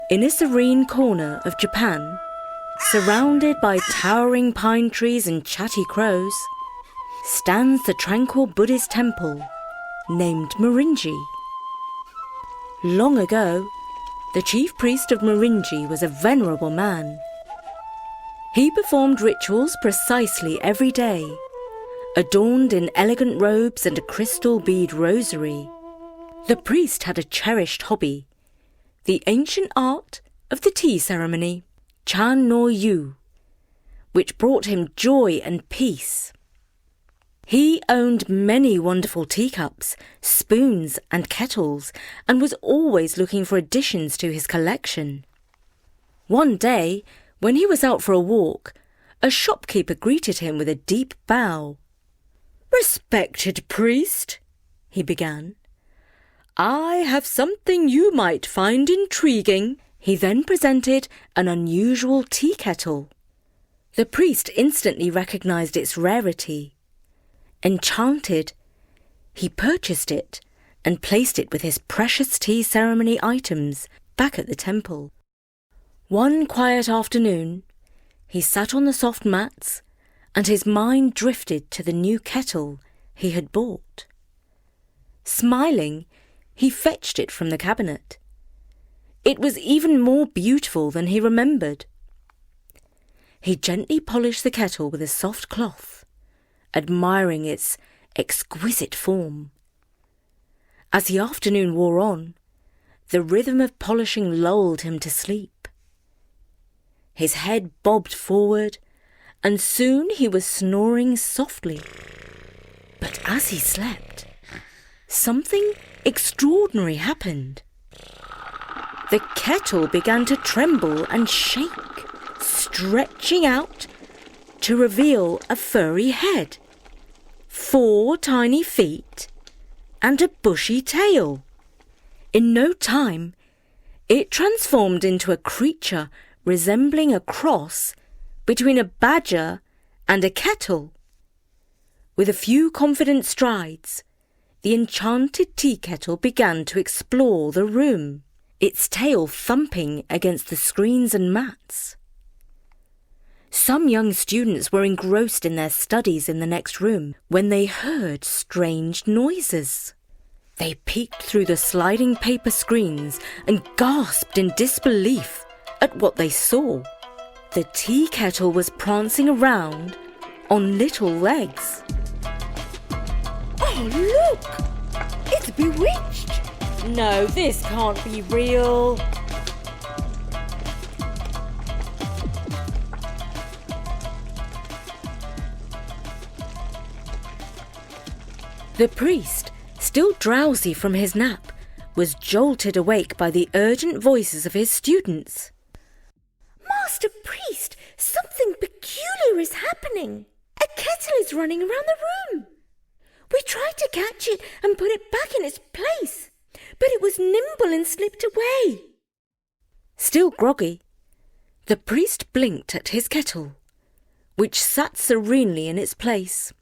In a serene corner of Japan, surrounded by towering pine trees and chatty crows, stands the tranquil Buddhist temple named Morinji. Long ago, the chief priest of Morinji was a venerable man. He performed rituals precisely every day, adorned in elegant robes and a crystal bead rosary. The priest had a cherished hobby, the ancient art of the tea ceremony, Chan no Yu, which brought him joy and peace. He owned many wonderful teacups, spoons and kettles, and was always looking for additions to his collection. One day, when he was out for a walk, a shopkeeper greeted him with a deep bow. "Respected priest," he began, "I have something you might find intriguing." He then presented an unusual tea kettle. The priest instantly recognized its rarity. Enchanted, he purchased it and placed it with his precious tea ceremony items back at the temple. One quiet afternoon, he sat on the soft mats and his mind drifted to the new kettle he had bought. Smiling, he fetched it from the cabinet. It was even more beautiful than he remembered. He gently polished the kettle with a soft cloth, admiring its exquisite form. As the afternoon wore on, the rhythm of polishing lulled him to sleep. His head bobbed forward, and soon he was snoring softly. But as he slept, something extraordinary happened. The kettle began to tremble and shake, stretching out to reveal a furry head, 4 tiny feet, and a bushy tail. In no time, it transformed into a creature resembling a cross between a badger and a kettle. With a few confident strides, the enchanted tea kettle began to explore the room, its tail thumping against the screens and mats. Some young students were engrossed in their studies in the next room when they heard strange noises. They peeked through the sliding paper screens and gasped in disbelief at what they saw. The tea kettle was prancing around on little legs. "Oh, look! It's bewitched! No, this can't be real." The priest, still drowsy from his nap, was jolted awake by the urgent voices of his students. "Master priest, something peculiar is happening. A kettle is running around the room. We tried to catch it and put it back in its place, but it was nimble and slipped away." Still groggy, the priest blinked at his kettle, which sat serenely in its place.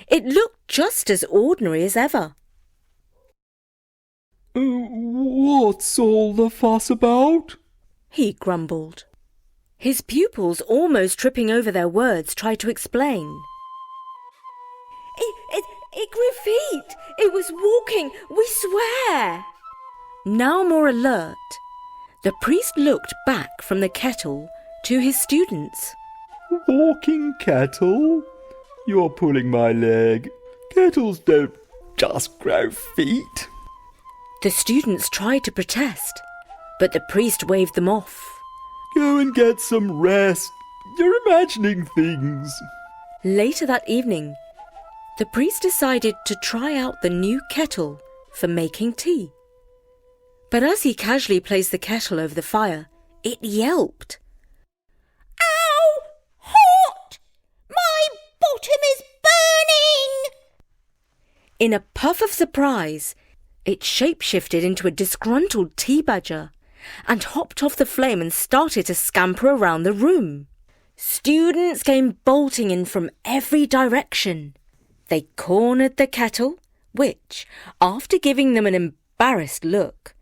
It looked just as ordinary as ever. "What's all the fuss about?" he grumbled. His pupils, almost tripping over their words, tried to explain. It grew feet. It was walking, we swear." Now more alert, the priest looked back from the kettle to his students. "Walking kettle? You're pulling my leg. Kettles don't just grow feet." The students tried to protest, but the priest waved them off. "Go and get some rest. You're imagining things." Later that evening, the priest decided to try out the new kettle for making tea. But as he casually placed the kettle over the fire, it yelped. "Ow! Hot! My bottom is burning!" In a puff of surprise, it shapeshifted into a disgruntled tea badger and hopped off the flame and started to scamper around the room. Students came bolting in from every direction. They cornered the kettle, which, after giving them an embarrassed look,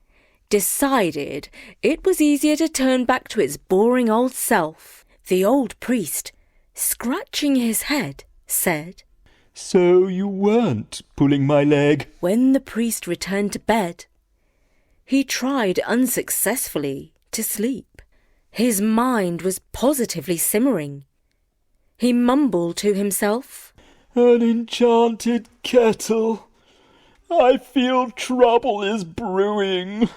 decided it was easier to turn back to its boring old self. The old priest, scratching his head, said, "So you weren't pulling my leg?" When the priest returned to bed, he tried unsuccessfully to sleep. His mind was positively simmering. He mumbled to himself, "An enchanted kettle. I feel trouble is brewing."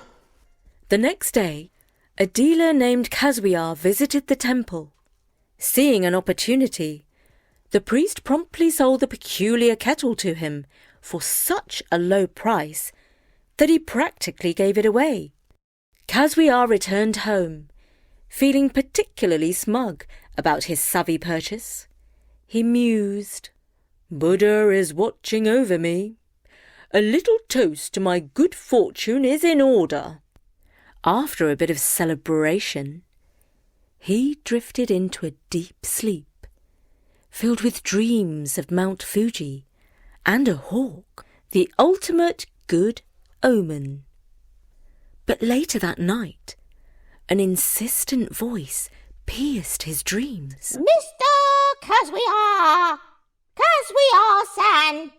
The next day, a dealer named Caswiar visited the temple. Seeing an opportunity, the priest promptly sold the peculiar kettle to him for such a low price that he practically gave it away. Caswiar returned home, feeling particularly smug about his savvy purchase. He mused, "Buddha is watching over me. A little toast to my good fortune is in order." After a bit of celebration, he drifted into a deep sleep, filled with dreams of Mount Fuji and a hawk, the ultimate good omen. But later that night, an insistent voice pierced his dreams. "Mr. Caswiar! Caswiar-san!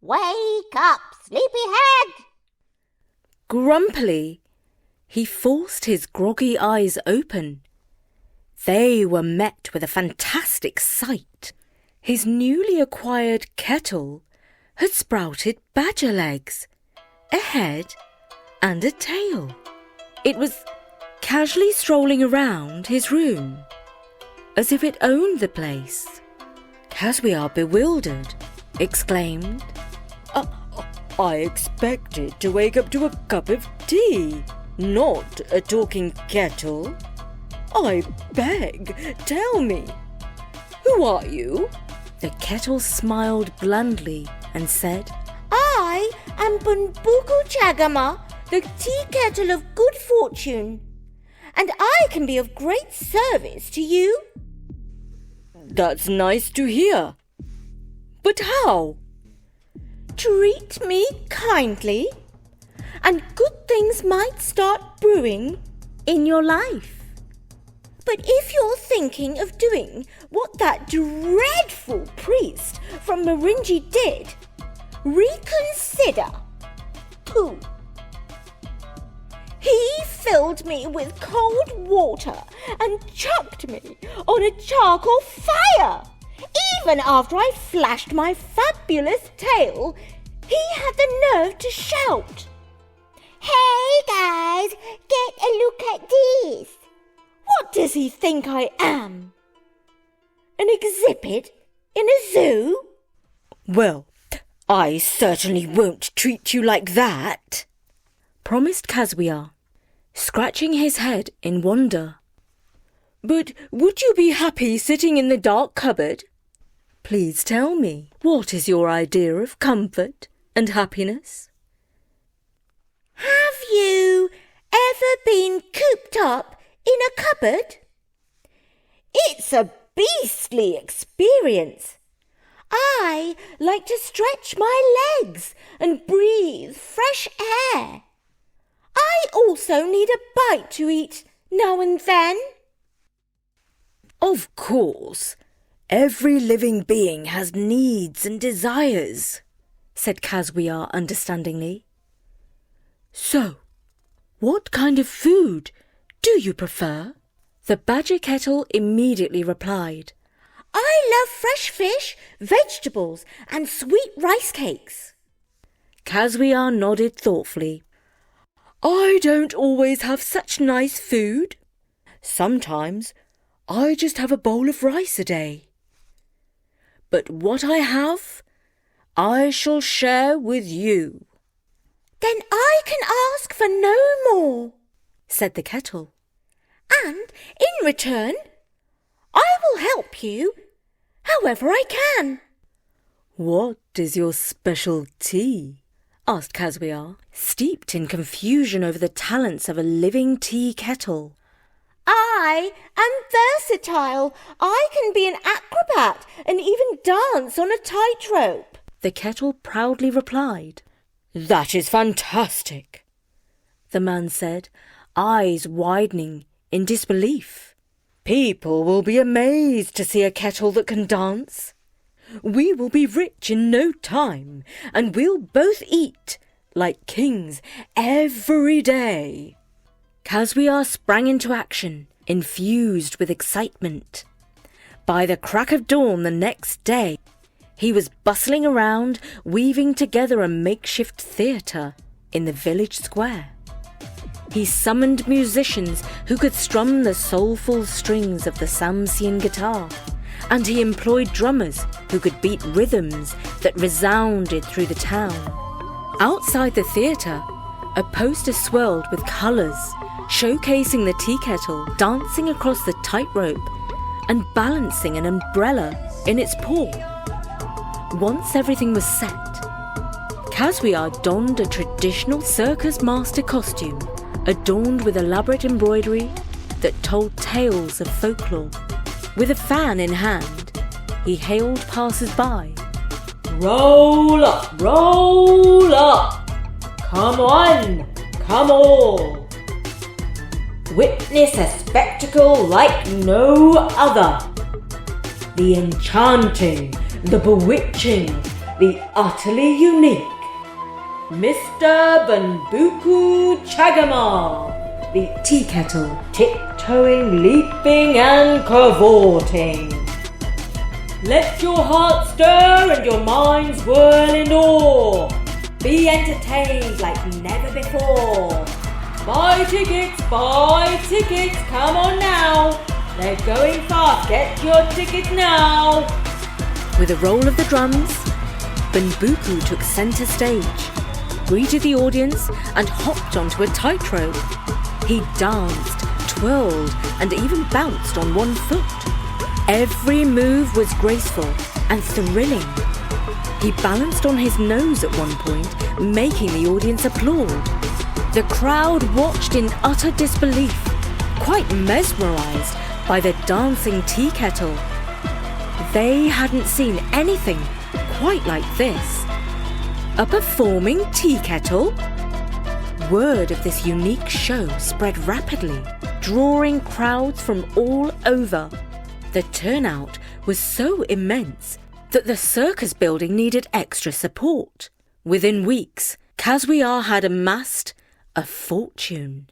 Wake up, sleepyhead!" Grumpily, he forced his groggy eyes open. They were met with a fantastic sight. His newly acquired kettle had sprouted badger legs, a head and a tail. It was casually strolling around his room, as if it owned the place. Caswiar, bewildered, exclaimed, I expected to wake up to a cup of tea, not a talking kettle. I beg, tell me, who are you?" The kettle smiled blandly and said, "I am Bunbuku Chagama, the tea kettle of good fortune, and I can be of great service to you." "That's nice to hear. But how?" "Treat me kindly, and good things might start brewing in your life. But if you're thinking of doing what that dreadful priest from Marinji did, reconsider. Pooh. He filled me with cold water and chucked me on a charcoal fire. Even after I flashed my fabulous tail, he had the nerve to shout, 'Hey guys, get a look at this. What does he think I am? An exhibit in a zoo?' "Well, I certainly won't treat you like that," promised Caswiar, scratching his head in wonder. "But would you be happy sitting in the dark cupboard? Please tell me, what is your idea of comfort and happiness?" Have you ever been cooped up in a cupboard? It's a beastly experience. I like to stretch my legs and breathe fresh air. I also need a bite to eat now and then. "Of course, every living being has needs and desires," said Caswiar understandingly. "So, what kind of food do you prefer?" The badger kettle immediately replied, I love fresh fish, vegetables, and sweet rice cakes. Caswiar nodded thoughtfully. "I don't always have such nice food. Sometimes I just have a bowl of rice a day. But what I have, I shall share with you." Then I can ask for no more, said the kettle. And in return, I will help you however I can. "What is your specialty?" asked Caswiar, steeped in confusion over the talents of a living tea kettle. I am versatile. I can be an acrobat and even dance on a tightrope, the kettle proudly replied. "That is fantastic. the man said, eyes widening in disbelief. "People will be amazed to see a kettle that can dance. We will be rich in no time, and we'll both eat like kings every day." Caswiar sprang into action, infused with excitement. By the crack of dawn the next day, he was bustling around, weaving together a makeshift theatre in the village square. He summoned musicians who could strum the soulful strings of the Samsian guitar, and he employed drummers who could beat rhythms that resounded through the town. Outside the theatre, a poster swirled with colours, showcasing the tea kettle dancing across the tightrope and balancing an umbrella in its paw. Once everything was set, Caswiar donned a traditional circus master costume adorned with elaborate embroidery that told tales of folklore. With a fan in hand, he hailed passers-by. "Roll up, roll up! Come on, come all! Witness a spectacle like no other. The enchanting, the bewitching, the utterly unique Mr. Bunbuku Chagamar, the tea kettle, tiptoeing, leaping and cavorting. Let your heart stir and your minds whirl in awe. Be entertained like never before. Buy tickets, come on now. They're going fast, get your tickets now." With a roll of the drums, Bunbuku took centre stage, greeted the audience and hopped onto a tightrope. He danced, twirled and even bounced on one foot. Every move was graceful and thrilling. He balanced on his nose at one point, making the audience applaud. The crowd watched in utter disbelief, quite mesmerised by the dancing tea kettle. They hadn't seen anything quite like this. A performing tea kettle? Word of this unique show spread rapidly, drawing crowds from all over. The turnout was so immense that the circus building needed extra support. Within weeks, Caswiar had amassed a fortune.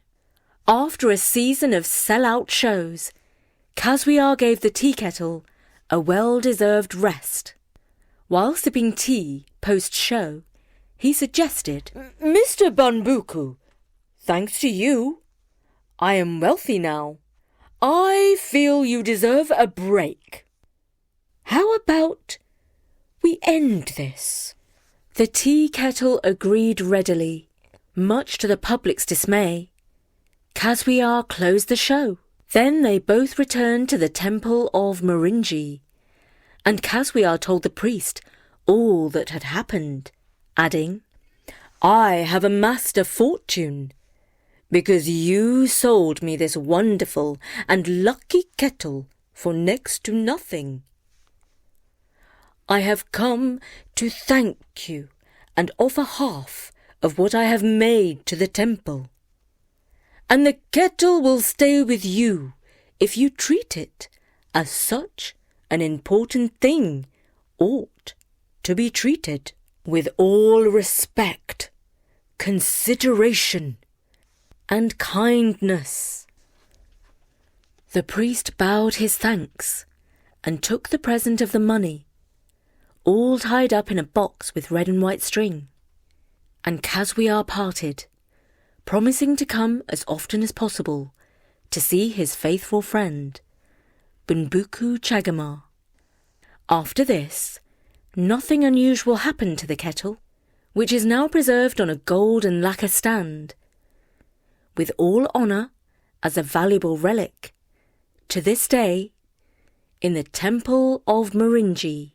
After a season of sell-out shows, Caswiar gave the tea kettle a well-deserved rest. While sipping tea post-show, he suggested, "Mr. Bunbuku, thanks to you, I am wealthy now. I feel you deserve a break. How about we end this?" The tea kettle agreed readily, much to the public's dismay. Caswiar closed the show. Then they both returned to the temple of Morinji, and Caswiar told the priest all that had happened, adding, "I have amassed a fortune because you sold me this wonderful and lucky kettle for next to nothing. I have come to thank you and offer half of what I have made to the temple. And the kettle will stay with you if you treat it as such an important thing ought to be treated, with all respect, consideration, and kindness." The priest bowed his thanks and took the present of the money, all tied up in a box with red and white string, and Caswiar parted, promising to come as often as possible to see his faithful friend, Bunbuku Chagamar. After this, nothing unusual happened to the kettle, which is now preserved on a gold and lacquer stand, with all honour as a valuable relic, to this day, in the temple of Morinji.